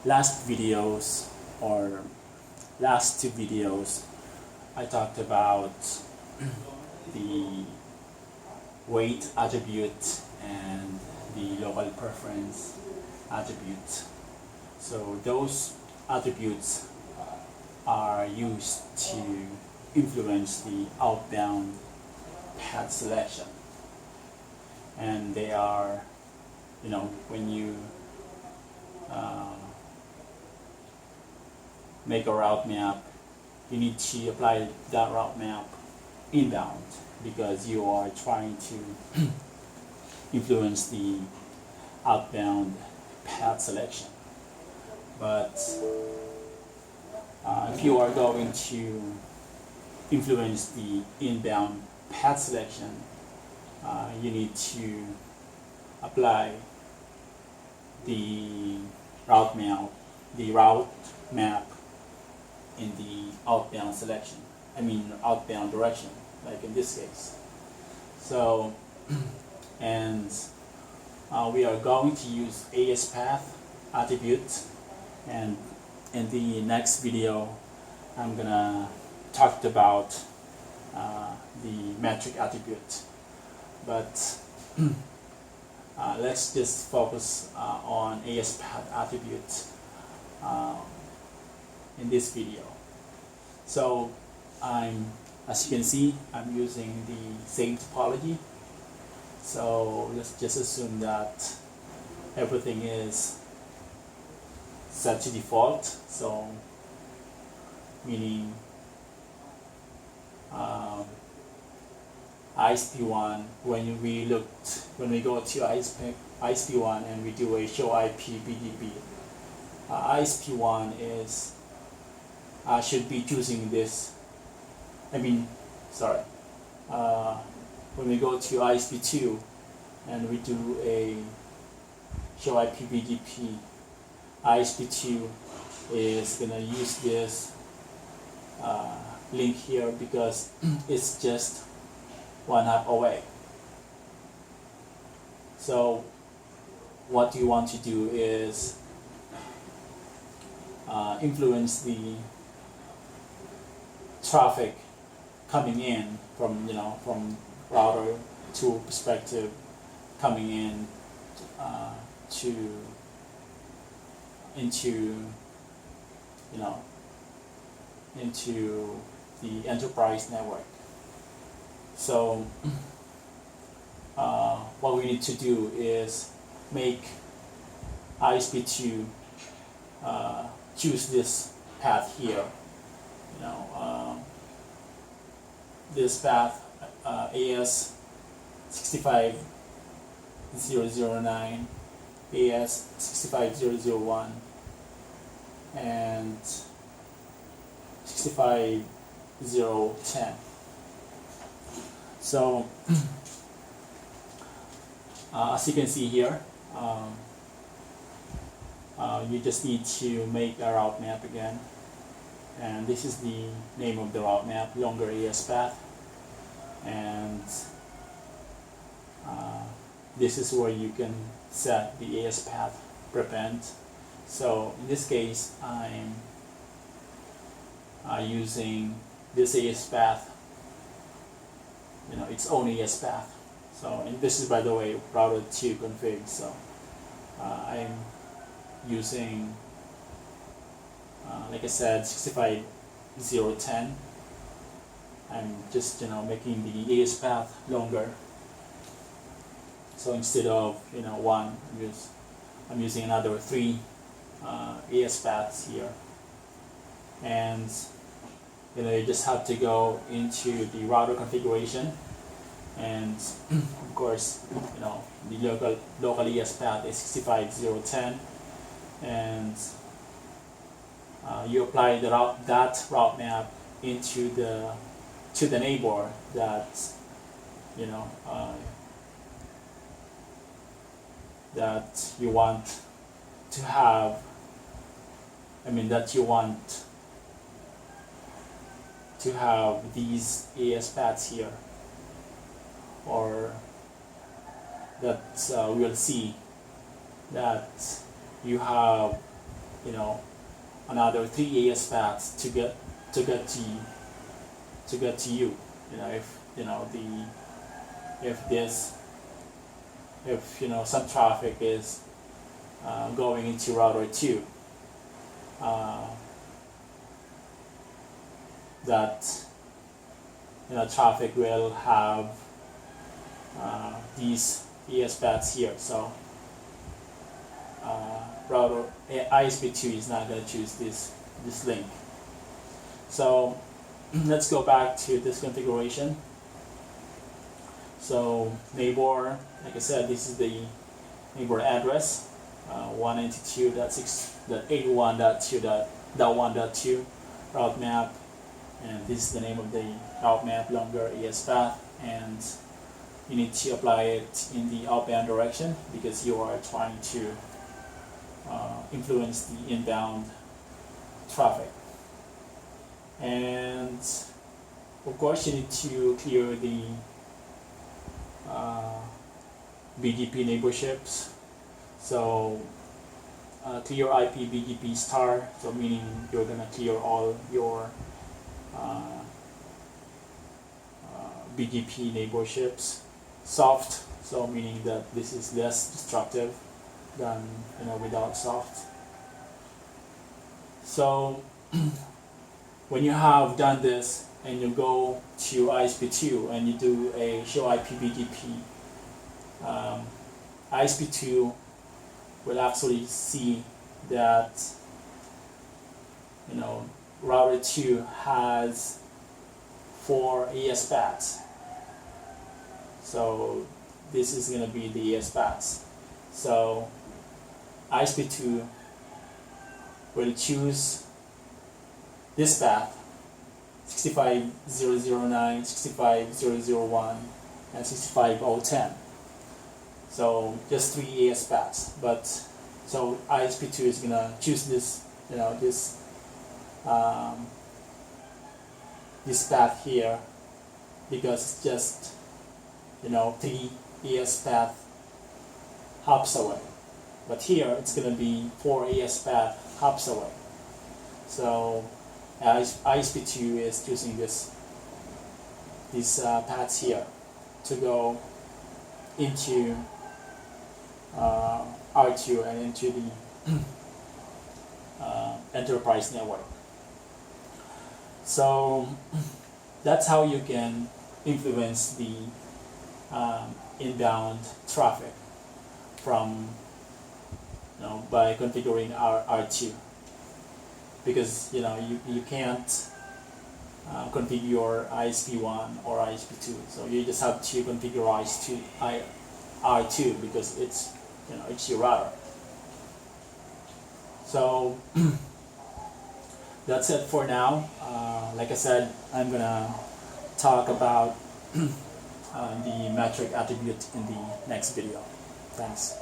last videos or last two videos, I talked about the weight attribute and the local preference attribute. So those attributes are used to influence the outbound path selection, and they are, when you make a route map, you need to apply that route map inbound because you are trying to influence the outbound path selection. But if you are going to influence the inbound path selection, you need to apply the route map in the outbound selection. Outbound direction, like in this case. So, and we are going to use AS path attribute, and in the next video, I'm gonna talk about the metric attribute. But let's just focus on AS path attribute in this video. So as you can see, I'm using the same topology. So let's just assume that everything is set to default. So meaning ISP1, when we go to ISP1 and we do a show IP BDP, ISP1 is should be choosing this. When we go to ISP2 and we do a show IP BDP, ISP2 is gonna use this link here because it's just one hop away. So what you want to do is influence the traffic coming in from router 2 perspective, coming in into the enterprise network. So what we need to do is make ISP2 choose this path here. This path AS 65009, AS 65001, and 65010. So as you can see here, you just need to make a route map again, and this is the name of the route map, longer AS path, and this is where you can set the AS path prevent. So in this case, I'm using this AS path, its own AS path. So, and this is, by the way, router 2 config. So I'm using, like I said, 65010. I'm just making the AS path longer. So instead of one, I'm using another 3 AS paths here, and you just have to go into the router configuration, and of course the local AS path is 65010, and you apply that route map into the neighbor that that you want to have, that you want to have these AS paths here, or that we'll see that you have you know, another 3 AS paths to get to you. You know, if you know if you know some traffic is going into router 2, that you know traffic will have these ES paths here. So router ISP2 is not going to choose this link. So let's go back to this configuration. So neighbor, like I said, this is the neighbor address, 192.6.81.2.1.2 route map, and this is the name of the route map, longer ES path, and you need to apply it in the outbound direction because you are trying to influence the inbound traffic. And of course you need to clear the BGP neighborships. So clear IP BGP star, so meaning you're gonna clear all your BGP neighborships. Soft, so meaning that this is less destructive than without soft. So when you have done this and you go to ISP2 and you do a show IP BGP, ISP2 will actually see that router 2 has 4 ES paths. So this is going to be the ES paths. So ISP2 will choose this path, 65009, 65001, and 65010. So just 3 ES paths. But so ISP2 is going to choose this, this path here because it's just 3 ES path hops away. But here it's going to be 4 ES path hops away. So ISP2 is choosing these paths here to go into R2 and into the enterprise network. So that's how you can influence the inbound traffic from by configuring R2, because you can't configure your ISP1 or ISP2, so you just have to configure R2 because it's it's your router. So that's it for now. Like I said, I'm gonna talk about the metric attribute in the next video. Thanks.